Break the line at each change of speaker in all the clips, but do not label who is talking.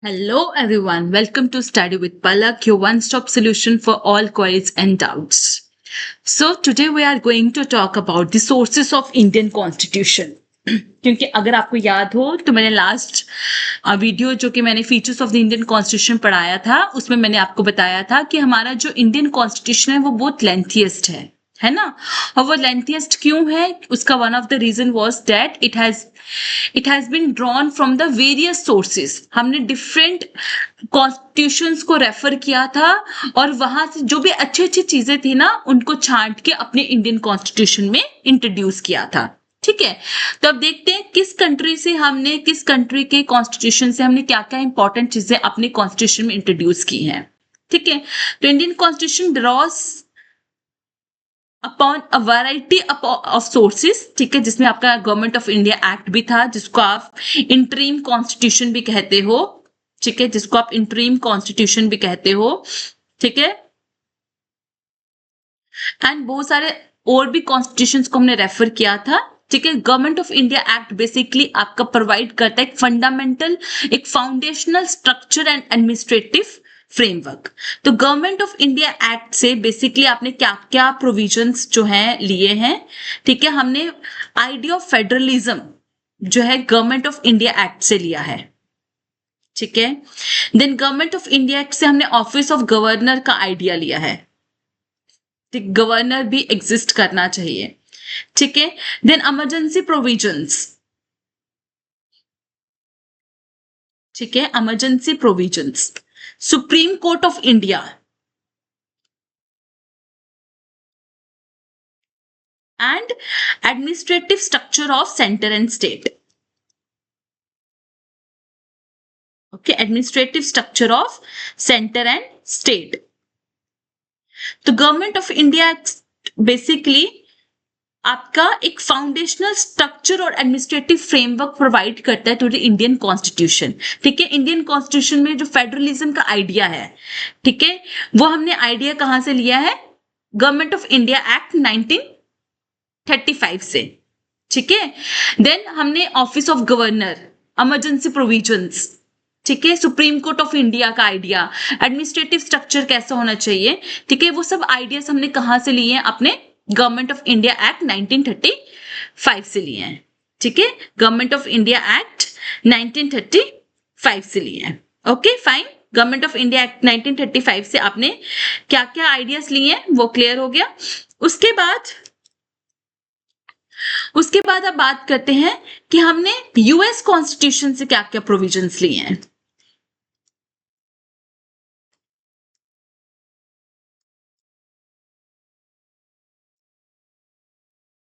Hello everyone, welcome to Study with Palak, your one-stop solution for all queries and doubts. So today we are going to talk about the sources of Indian Constitution. क्योंकि अगर आपको याद हो तो मैंने last video जो कि मैंने features of the Indian constitution पढ़ाया था उसमें मैंने आपको बताया था कि हमारा जो इंडियन कॉन्स्टिट्यूशन है वो बहुत लेंथीएस्ट है ना। और वो लेंथीएस्ट क्यों है, उसका one of the reason was that it has been drawn from the various sources. हमने डिफरेंट कॉन्स्टिट्यूशंस को रेफर किया था और वहां से जो भी अच्छी अच्छी चीजें थी ना उनको छांट के अपने इंडियन कॉन्स्टिट्यूशन में इंट्रोड्यूस किया था। ठीक है, तो अब देखते हैं किस कंट्री के कॉन्स्टिट्यूशन से हमने क्या क्या इंपॉर्टेंट चीजें अपने कॉन्स्टिट्यूशन में इंट्रोड्यूस की हैं। ठीक है, तो Indian constitution draws upon a variety of sources. ठीक है, जिसमें आपका गवर्नमेंट ऑफ इंडिया एक्ट भी था जिसको आप इंटरिम कॉन्स्टिट्यूशन भी कहते हो। ठीक है, जिसको आप इंटरिम कॉन्स्टिट्यूशन भी कहते हो। ठीक है, एंड बहुत सारे और भी कॉन्स्टिट्यूशंस को हमने रेफर किया था। ठीक है, government of India act basically आपका प्रोवाइड करता है एक फंडामेंटल, एक foundational structure and administrative framework. तो गवर्नमेंट ऑफ इंडिया एक्ट से बेसिकली आपने क्या क्या प्रोविजंस जो है लिए हैं। ठीक है, हमने आइडिया ऑफ फेडरलिज्म जो है गवर्नमेंट ऑफ इंडिया एक्ट से लिया है। ठीक है, then government of India act से हमने ऑफिस ऑफ गवर्नर का आइडिया लिया है। गवर्नर भी एग्जिस्ट करना चाहिए। ठीक है, देन इमरजेंसी प्रोविजंस। ठीक है, emergency provisions, supreme court of India and administrative structure of centre and state. Okay, administrative structure of centre and state. तो गवर्नमेंट ऑफ इंडिया बेसिकली आपका एक फाउंडेशनल स्ट्रक्चर और एडमिनिस्ट्रेटिव फ्रेमवर्क प्रोवाइड करता है to the Indian constitution. ठीक है, Indian constitution में जो फेडरलिज्म का आइडिया है, ठीक है, वो हमने आइडिया कहां से लिया है? गवर्नमेंट ऑफ इंडिया एक्ट 1935 से। ठीक है, देन हमने office of governor, emergency provisions, ठीक है, सुप्रीम कोर्ट ऑफ इंडिया का आइडिया, एडमिनिस्ट्रेटिव स्ट्रक्चर कैसा होना चाहिए, ठीक है, वो सब आइडियाज हमने कहां से लिए हैं? अपने गवर्नमेंट ऑफ इंडिया एक्ट 1935 से लिए हैं। ठीक है, गवर्नमेंट ऑफ इंडिया एक्ट 1935 से लिए हैं। Okay fine, government of India act 1935 से आपने क्या क्या आइडियाज लिए हैं वो क्लियर हो गया। उसके बाद अब बात करते हैं कि हमने यूएस कॉन्स्टिट्यूशन से क्या क्या प्रोविजंस लिए हैं।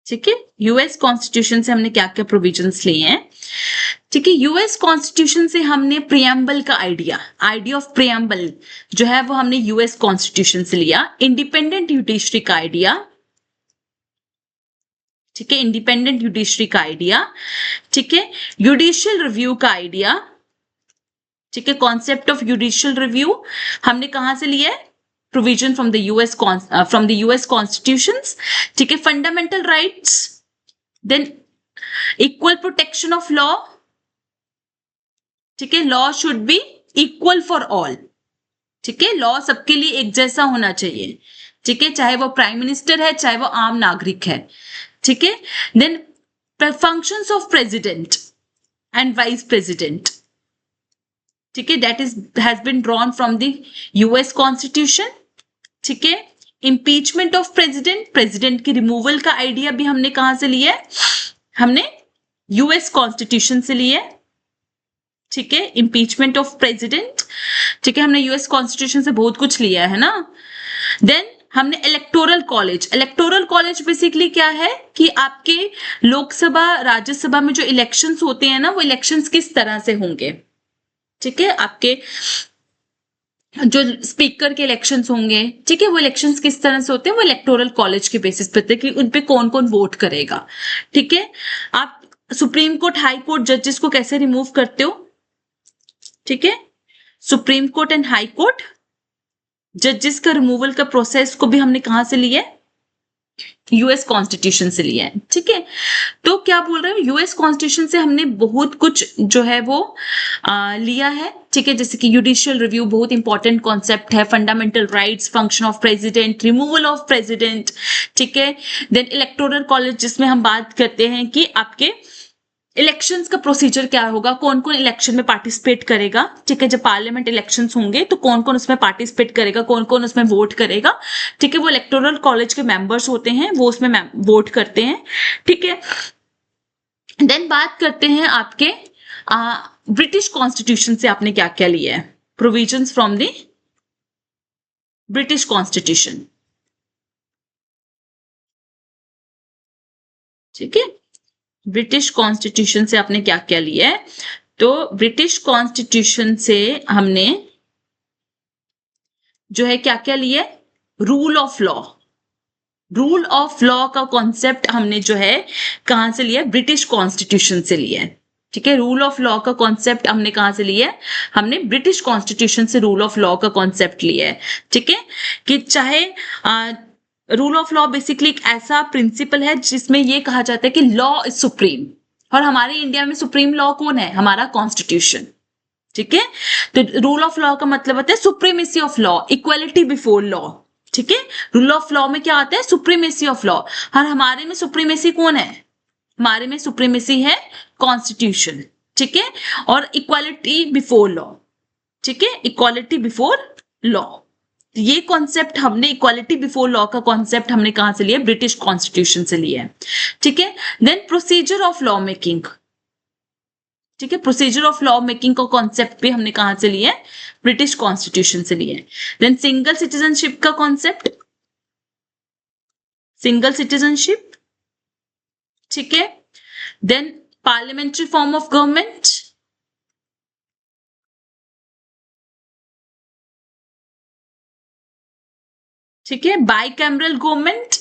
ठीक है, यूएस कॉन्स्टिट्यूशन से हमने क्या क्या प्रोविजंस लिए हैं। ठीक है, यूएस कॉन्स्टिट्यूशन से हमने प्रियम्बल का आइडिया ऑफ प्रियम्बल जो है वो हमने यूएस कॉन्स्टिट्यूशन से लिया। इंडिपेंडेंट जुडिशरी का आइडिया, ठीक है, इंडिपेंडेंट जुडिशरी का आइडिया। ठीक है, जुडिशियल रिव्यू का आइडिया, ठीक है, कॉन्सेप्ट ऑफ जुडिशियल रिव्यू हमने कहां से लिया है? Provision from the US constitutions. ठीक है, fundamental rights, than equal protection of law. ठीक है, law should be equal for all. ठीक है, लॉ सबके लिए एक जैसा होना चाहिए। ठीक है, चाहे वो प्राइम मिनिस्टर है चाहे वो आम नागरिक है। ठीक है, then functions of president and vice president, ठीक है, that has been drawn from the US constitution. ठीक है, इम्पीचमेंट ऑफ प्रेसिडेंट की रिमूवल का आइडिया भी हमने कहां से लिया है? हमने यूएस कॉन्स्टिट्यूशन से लिया है। ठीक है, इम्पीचमेंट ऑफ प्रेसिडेंट, ठीक है, हमने यूएस कॉन्स्टिट्यूशन से बहुत कुछ लिया है ना। देन हमने इलेक्टोरल कॉलेज बेसिकली क्या है कि आपके लोकसभा राज्यसभा में जो इलेक्शंस होते हैं ना वो इलेक्शंस किस तरह से होंगे। ठीक है, आपके जो स्पीकर के इलेक्शंस होंगे, ठीक है, वो इलेक्शंस किस तरह से होते हैं वो इलेक्टोरल कॉलेज के बेसिस पे होते हैं कि उन पे कौन कौन वोट करेगा। ठीक है, आप सुप्रीम कोर्ट हाई कोर्ट जजेस को कैसे रिमूव करते हो? ठीक है, supreme court and high court जजेस का रिमूवल का प्रोसेस को भी हमने कहां से लिया है? यूएस कॉन्स्टिट्यूशन से लिया है, ठीक है। तो क्या बोल रहे हैं, यूएस कॉन्स्टिट्यूशन से हमने बहुत कुछ जो है वो लिया है, ठीक है। जैसे कि जुडिशियल रिव्यू बहुत इंपॉर्टेंट कॉन्सेप्ट है, fundamental rights, function of president, removal of president, ठीक है। देन इलेक्टोरल कॉलेज, जिसमें हम बात करते हैं कि आपके इलेक्शंस का प्रोसीजर क्या होगा, कौन कौन इलेक्शन में पार्टिसिपेट करेगा, ठीक है। जब पार्लियामेंट इलेक्शंस होंगे तो कौन कौन उसमें पार्टिसिपेट करेगा, कौन कौन उसमें वोट करेगा, ठीक है। वो इलेक्टोरल कॉलेज के मेंबर्स होते हैं, वो उसमें वोट करते हैं, ठीक है। देन बात करते हैं आपके ब्रिटिश कॉन्स्टिट्यूशन से आपने क्या क्या लिया है, provisions from the British constitution, ठीक है। ब्रिटिश कॉन्स्टिट्यूशन से आपने क्या क्या लिया है, तो ब्रिटिश कॉन्स्टिट्यूशन से हमने जो है क्या क्या लिया है, rule of law, rule of law का कॉन्सेप्ट हमने जो है कहां से लिया है, ब्रिटिश कॉन्स्टिट्यूशन से लिया है, ठीक है। रूल ऑफ लॉ का कॉन्सेप्ट हमने कहां से लिया है, हमने ब्रिटिश कॉन्स्टिट्यूशन से रूल ऑफ लॉ का कॉन्सेप्ट लिया है, ठीक है। कि चाहे रूल ऑफ लॉ बेसिकली एक ऐसा प्रिंसिपल है जिसमें ये कहा जाता है कि लॉ इज सुप्रीम, और हमारे इंडिया में सुप्रीम लॉ कौन है, हमारा कॉन्स्टिट्यूशन, ठीक है। तो रूल ऑफ लॉ का मतलब होता है supremacy of law, equality before law, ठीक है। रूल ऑफ लॉ में क्या आता है, सुप्रीमेसी ऑफ लॉ, और हमारे में सुप्रीमेसी कौन है, हमारे में सुप्रीमेसी है कॉन्स्टिट्यूशन, ठीक है। और इक्वालिटी बिफोर लॉ, ठीक है, इक्वालिटी बिफोर लॉ। ये कॉन्सेप्ट हमने, इक्वालिटी बिफोर लॉ का कॉन्सेप्ट हमने कहां से लिया, ब्रिटिश कॉन्स्टिट्यूशन से लिया है, ठीक है। Then procedure of law making, ठीक है, प्रोसीजर ऑफ लॉ मेकिंग का कॉन्सेप्ट भी हमने कहां से लिया है, ब्रिटिश कॉन्स्टिट्यूशन से लिया है। देन सिंगल सिटीजनशिप का कॉन्सेप्ट, सिंगल सिटीजनशिप, ठीक है। Then parliamentary form of government, ठीक है। बाइकैमरल गवर्नमेंट,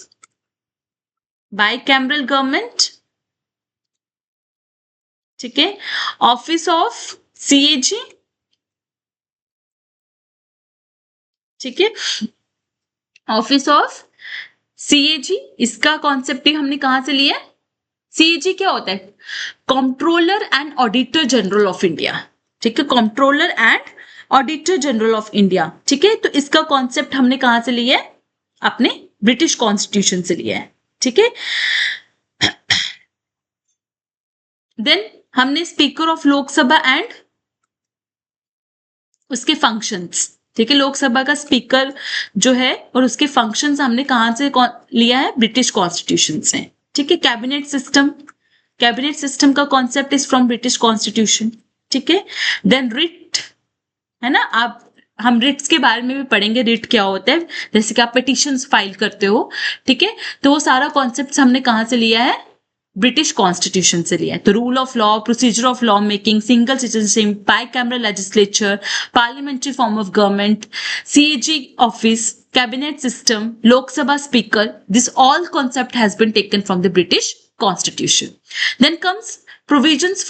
बाइकैमरल गवर्नमेंट, ठीक है। ऑफिस ऑफ सीएजी, ठीक है, ऑफिस ऑफ सीएजी, इसका कॉन्सेप्ट भी हमने कहां से लिया है, सीएजी क्या होता है, controller and auditor general of India, ठीक है, controller and auditor general of India, ठीक है। तो इसका कॉन्सेप्ट हमने कहां से लिया है, अपने ब्रिटिश कॉन्स्टिट्यूशन से लिया है, ठीक है। देन हमने स्पीकर ऑफ लोकसभा एंड उसके फंक्शंस, ठीक है, लोकसभा का स्पीकर जो है और उसके फंक्शंस हमने कहां से लिया है, ब्रिटिश कॉन्स्टिट्यूशन से, ठीक है। कैबिनेट सिस्टम, कैबिनेट सिस्टम का concept is from British constitution, ठीक है। देन रिट, है ना, आप हम रिट्स के बारे में भी पढ़ेंगे, रिट क्या होता है, जैसे कि आप पिटिशंस फाइल करते हो, ठीक है। तो वो सारा कॉन्सेप्ट हमने कहां से लिया है, ब्रिटिश कॉन्स्टिट्यूशन से लिया है। तो rule of law, procedure of law making, single citizenship, bicameral legislature, parliamentary form of government, CAG office, cabinet system, Lok Sabha speaker, this all concept has been taken from the British Constitution. Then comes provisions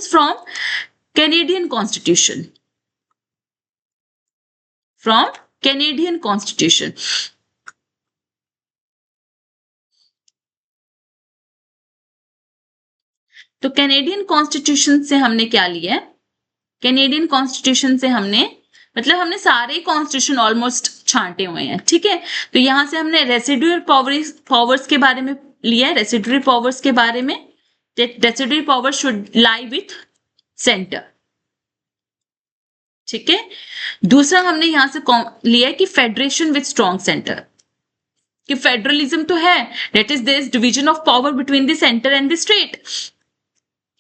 from Canadian Constitution, from Canadian Constitution. तो Canadian constitution से हमने क्या लिया है, Canadian constitution से हमने मतलब हमने सारे कॉन्स्टिट्यूशन ऑलमोस्ट छांटे हुए हैं, ठीक है। तो यहां से हमने रेसिडुअल पावर्स के बारे में लिया है, रेसिडुअल पावर्स के बारे में, residual power should lie with centre, ठीक है। दूसरा हमने यहां से लिया है कि फेडरेशन विथ स्ट्रॉन्ग सेंटर, कि फेडरलिज्म तो है, that is this division of power between the centre and the state,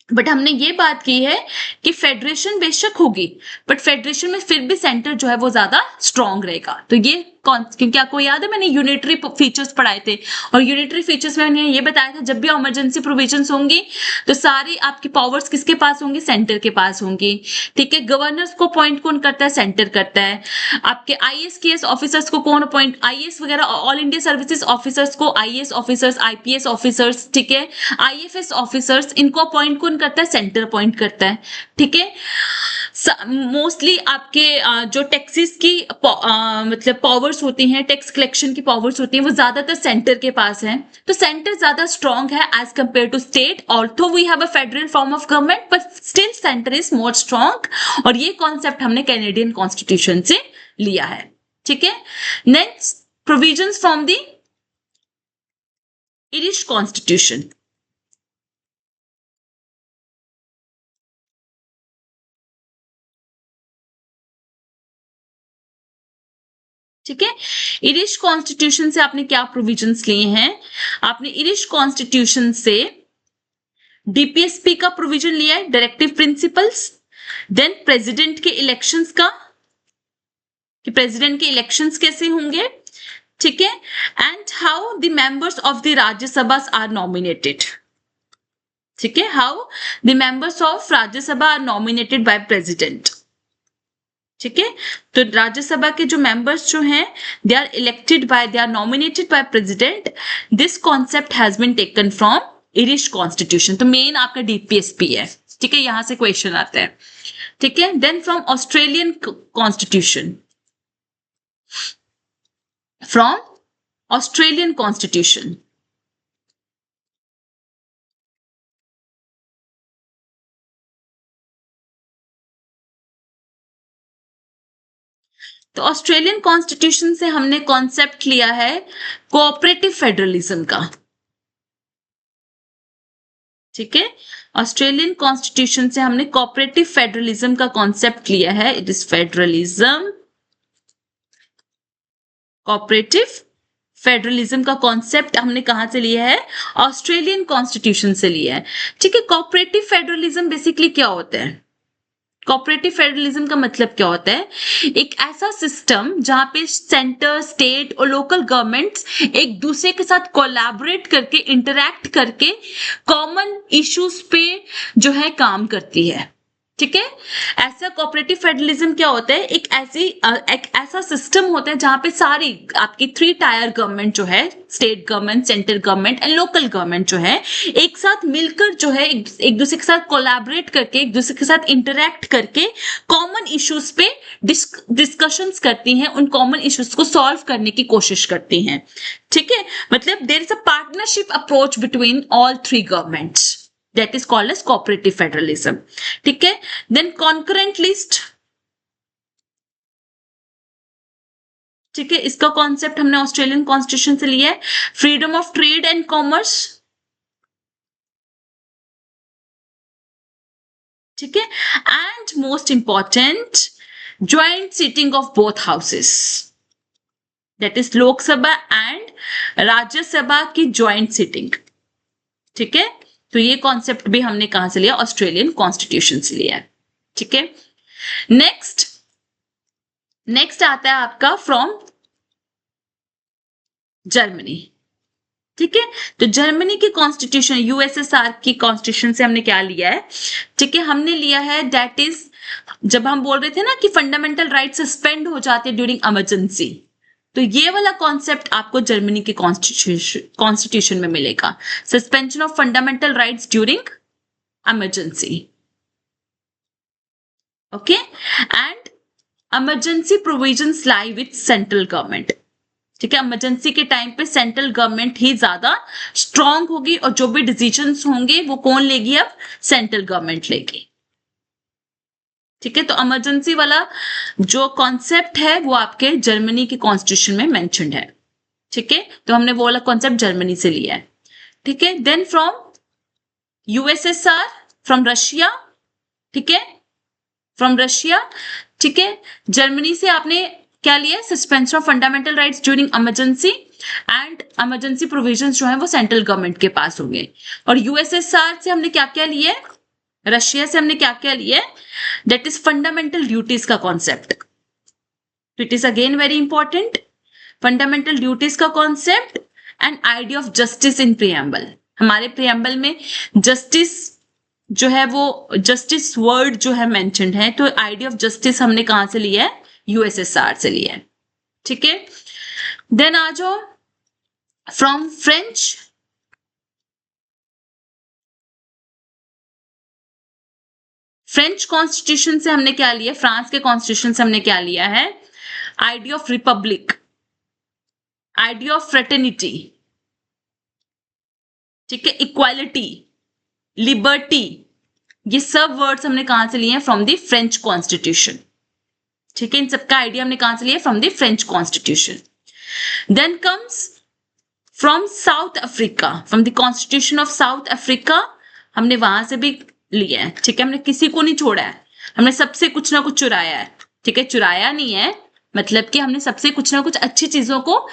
but हमने ये बात की है कि फेडरेशन बेशक होगी बट फेडरेशन में फिर भी सेंटर जो है वो ज्यादा स्ट्रॉन्ग रहेगा। तो ये क्योंकि आपको याद है मैंने यूनिटरी फीचर्स पढ़ाए थे, और यूनिटरी फीचर्स में मैंने ये बताया था जब भी इमरजेंसी प्रोविजंस होंगी तो सारी आपकी पावर्स किसके पास होंगी, सेंटर के पास होंगी, ठीक है। गवर्नर्स को अपॉइंट कौन करता है, सेंटर करता है। आपके आईएएस केएस ऑफिसर्स को कौन अपॉइंट, आईएएस वगैरह ऑल इंडिया सर्विसेज ऑफिसर्स को आईएएस ऑफिसर्स, आईपीएस ऑफिसर्स, ठीक है, आईएफएस ऑफिसर्स, इनको अपॉइंट कौन करता है, सेंटर अपॉइंट करता है, ठीक है। मोस्टली आपके जो टैक्सेस की मतलब पावर्स होती हैं, टैक्स कलेक्शन की पावर्स होती हैं, वो ज्यादातर सेंटर के पास है। तो सेंटर ज्यादा स्ट्रांग है as compare to state. Although we have a federal form of government but still centre is more strong. और ये कॉन्सेप्ट हमने कैनेडियन कॉन्स्टिट्यूशन से लिया है। ठीक है, next provisions from the Irish constitution. ठीक है, इरिश कॉन्स्टिट्यूशन से आपने क्या प्रोविजंस लिए हैं? आपने इरिश कॉन्स्टिट्यूशन से डीपीएसपी का प्रोविजन लिया है, डायरेक्टिव प्रिंसिपल्स। देन प्रेसिडेंट के इलेक्शंस का, कि प्रेसिडेंट के इलेक्शंस कैसे होंगे। ठीक है, and how the members of the Rajya Sabha are nominated. ठीक है, how the members of Rajya Sabha are nominated by president. ठीक है, तो राज्यसभा के जो मेंबर्स जो हैं they are elected by, they are nominated by president. This concept has been taken from Irish constitution. तो मेन आपका डीपीएसपी है। ठीक है, यहां से क्वेश्चन आता है। ठीक है, then from Australian constitution, from Australian constitution. तो ऑस्ट्रेलियन कॉन्स्टिट्यूशन से हमने कॉन्सेप्ट लिया है कोऑपरेटिव फेडरलिज्म का। ठीक है, ऑस्ट्रेलियन कॉन्स्टिट्यूशन से हमने कोऑपरेटिव फेडरलिज्म का कॉन्सेप्ट लिया है। It is federalism, cooperative federalism का कॉन्सेप्ट हमने कहां से लिया है? ऑस्ट्रेलियन कॉन्स्टिट्यूशन से लिया है। ठीक है, कोऑपरेटिव फेडरलिज्म बेसिकली क्या होता है? कोऑपरेटिव फेडरलिज्म का मतलब क्या होता है? एक ऐसा सिस्टम जहां पे सेंटर, स्टेट और लोकल गवर्नमेंट्स एक दूसरे के साथ कोलैबोरेट करके, इंटरैक्ट करके कॉमन इश्यूज पे जो है काम करती है। ठीक है, ऐसा कोऑपरेटिव फेडरलिज्म क्या होता है? एक ऐसा सिस्टम होता है जहां पे सारी आपकी 3 टायर गवर्नमेंट जो है, state government, central government and local government जो है, एक साथ मिलकर जो है एक दूसरे के साथ कोलैबोरेट करके, एक दूसरे के साथ इंटरैक्ट करके कॉमन इश्यूज पे डिस्कशंस करती हैं, उन कॉमन इश्यूज को सॉल्व करने की कोशिश करती हैं। ठीक है, मतलब there is a partnership approach between all 3 governments, that is called as cooperative federalism. ठीक है, then concurrent list। ठीक है, इसका कॉन्सेप्ट हमने ऑस्ट्रेलियन कॉन्स्टिट्यूशन से लिया है। Freedom of trade and commerce. ठीक है, and most important joint sitting of both houses, that is Lok Sabha and Rajya Sabha की ज्वाइंट सीटिंग। ठीक है, तो ये कॉन्सेप्ट भी हमने कहां से लिया? ऑस्ट्रेलियन कॉन्स्टिट्यूशन से लिया है। ठीक है, नेक्स्ट आता है आपका फ्रॉम जर्मनी। ठीक है, तो जर्मनी की कॉन्स्टिट्यूशन, यूएसएसआर की कॉन्स्टिट्यूशन से हमने क्या लिया है? ठीक है, हमने लिया है दैट इज, जब हम बोल रहे थे ना कि फंडामेंटल राइट सस्पेंड हो जाते हैं ड्यूरिंग इमरजेंसी, तो ये वाला कॉन्सेप्ट आपको जर्मनी के कॉन्स्टिट्यूशन में मिलेगा। Suspension of fundamental rights during emergency. Okay, and emergency provisions lie with central government. ठीक है, इमरजेंसी के टाइम पे सेंट्रल गवर्नमेंट ही ज्यादा स्ट्रांग होगी और जो भी डिसीजंस होंगे वो कौन लेगी? अब सेंट्रल गवर्नमेंट लेगी। ठीक है, तो इमरजेंसी वाला जो कॉन्सेप्ट है वो आपके जर्मनी के कॉन्स्टिट्यूशन में मेंशन्ड है। ठीक है, तो हमने वो वाला कॉन्सेप्ट जर्मनी से लिया है। ठीक है, then from USSR, from Russia. ठीक है, फ्रॉम रशिया। ठीक है, जर्मनी से आपने क्या लिया? Suspension of fundamental rights during emergency and emergency provisions जो है वो सेंट्रल गवर्नमेंट के पास होंगे। और यूएसएसआर से हमने क्या क्या लिया है? रशिया से हमने क्या क्या लिया है? दैट इज फंडामेंटल ड्यूटीज का concept. It is again very important, fundamental duties का concept and idea of justice in preamble. हमारे प्रियम्बल में जस्टिस जो है वो जस्टिस वर्ड जो है मेंशन्ड है, तो आइडिया ऑफ जस्टिस हमने कहां से लिया है? यूएसएसआर से लिया है। ठीक है, देन आ जाओ फ्रॉम फ्रेंच। फ्रेंच कॉन्स्टिट्यूशन से हमने क्या लिया, फ्रांस के कॉन्स्टिट्यूशन से हमने क्या लिया है, idea of Republic, idea of fraternity, ठीक है, इक्वालिटी, लिबर्टी, ये सब वर्ड्स हमने कहां से लिए हैं, फ्रॉम द फ्रेंच कॉन्स्टिट्यूशन, ठीक है, इन सबका आइडिया हमने कहां से लिया, from the French constitution. Then comes from South Africa, from the constitution of South Africa, हमने वहां से भी लिया है, ठीक है, हमने किसी को नहीं छोड़ा है, हमने सबसे कुछ ना कुछ चुराया है, ठीक है, चुराया नहीं है, मतलब कि हमने सबसे कुछ ना कुछ अच्छी चीजों को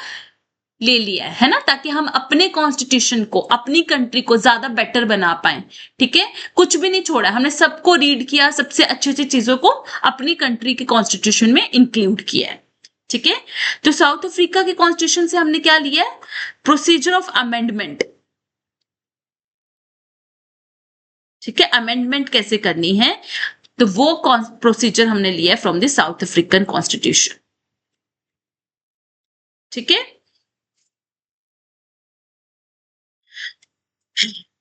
ले लिया है ना, ताकि हम अपने कॉन्स्टिट्यूशन को, अपनी कंट्री को ज्यादा बेटर बना पाए, ठीक है, कुछ भी नहीं छोड़ा, हमने सबको रीड किया, सबसे अच्छी अच्छी चीजों को अपनी कंट्री के कॉन्स्टिट्यूशन में इंक्लूड किया है, ठीक है. तो साउथ अफ्रीका के कॉन्स्टिट्यूशन से हमने क्या लिया है, प्रोसीजर ऑफ अमेंडमेंट, ठीक है, अमेंडमेंट कैसे करनी है, तो वो प्रोसीजर हमने लिया है from the south African constitution, ठीक है.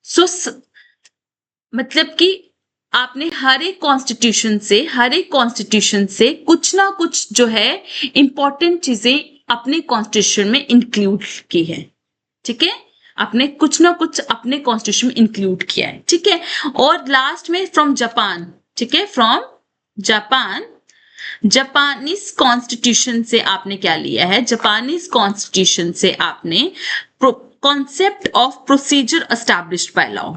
सो मतलब कि आपने हर एक कॉन्स्टिट्यूशन से कुछ ना कुछ जो है इंपॉर्टेंट चीजें अपने कॉन्स्टिट्यूशन में इंक्लूड की है, ठीक है, आपने कुछ ना कुछ अपने कॉन्स्टिट्यूशन में इंक्लूड किया है, ठीक है. और लास्ट में फ्रॉम जापान, ठीक है, फ्रॉम जापान, जापानीज कॉन्स्टिट्यूशन से आपने क्या लिया है, जापानीज कॉन्स्टिट्यूशन से आपने concept of procedure established by law,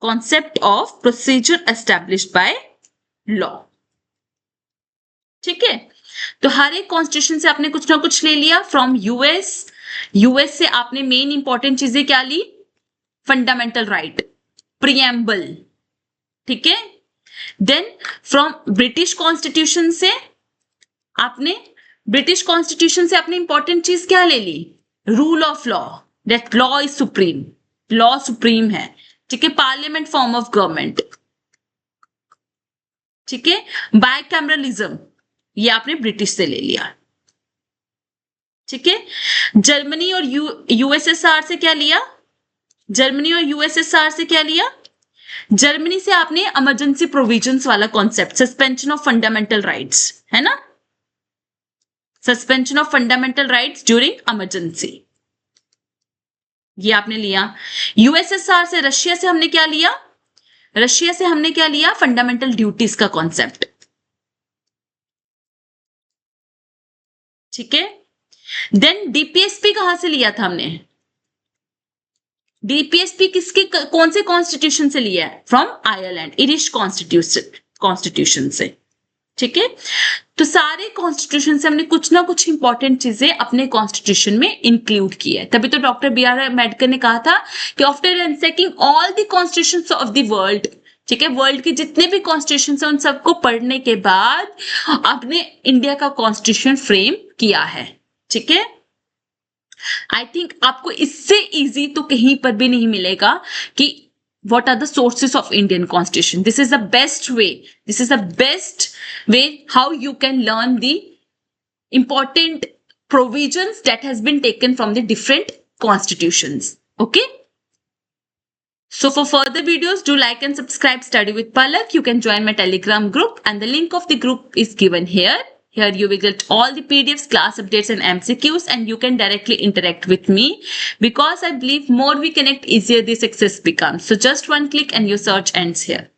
concept of procedure established by law, ठीक है. तो हर एक कॉन्स्टिट्यूशन से आपने कुछ ना कुछ ले लिया. फ्रॉम यूएस से आपने मेन इंपॉर्टेंट चीजें क्या ली, फंडामेंटल राइट, प्रिएम्बल, ठीक है. देन फ्रॉम ब्रिटिश कॉन्स्टिट्यूशन से आपने इंपॉर्टेंट चीज क्या ले ली, rule of law, that law is supreme, law supreme है, ठीक है. पार्लियामेंट फॉर्म ऑफ गवर्नमेंट, ठीक है. बायकैमरलिज्म, ये आपने ब्रिटिश से ले लिया, ठीक है. जर्मनी और यूएसएसआर से क्या लिया, जर्मनी से आपने इमरजेंसी प्रोविजंस वाला concept, suspension of fundamental rights, है ना, suspension of fundamental rights during emergency, ये आपने लिया. यूएसएसआर से, रशिया से हमने क्या लिया, फंडामेंटल ड्यूटीज का कॉन्सेप्ट, ठीक है. देन डीपीएसपी कहां से लिया था हमने, डीपीएसपी कौन से कॉन्स्टिट्यूशन से लिया है, फ्रॉम आयरलैंड, इरिश कॉन्स्टिट्यूशन से, ठीक है. तो सारे कॉन्स्टिट्यूशन से हमने कुछ ना कुछ इंपॉर्टेंट चीजें अपने कॉन्स्टिट्यूशन में इंक्लूड की है. तभी तो डॉक्टर बी.आर. अम्बेडकर ने कहा था कि after ransacking all the constitutions of the world, ठीक है, वर्ल्ड के जितने भी कॉन्स्टिट्यूशन है उन सबको पढ़ने के बाद आपने इंडिया का कॉन्स्टिट्यूशन फ्रेम किया है, ठीक है. आई थिंक आपको इससे इजी तो कहीं पर भी नहीं मिलेगा कि what are the sources of Indian Constitution. This is the best way how you can learn the important provisions that has been taken from the different constitutions. Okay. So for further videos, do like and subscribe Study with Palak. You can join my Telegram group and the link of the group is given here. Here you will get all the PDFs, class updates and MCQs, and you can directly interact with me because I believe more we connect, easier the success becomes. So just one click and your search ends here.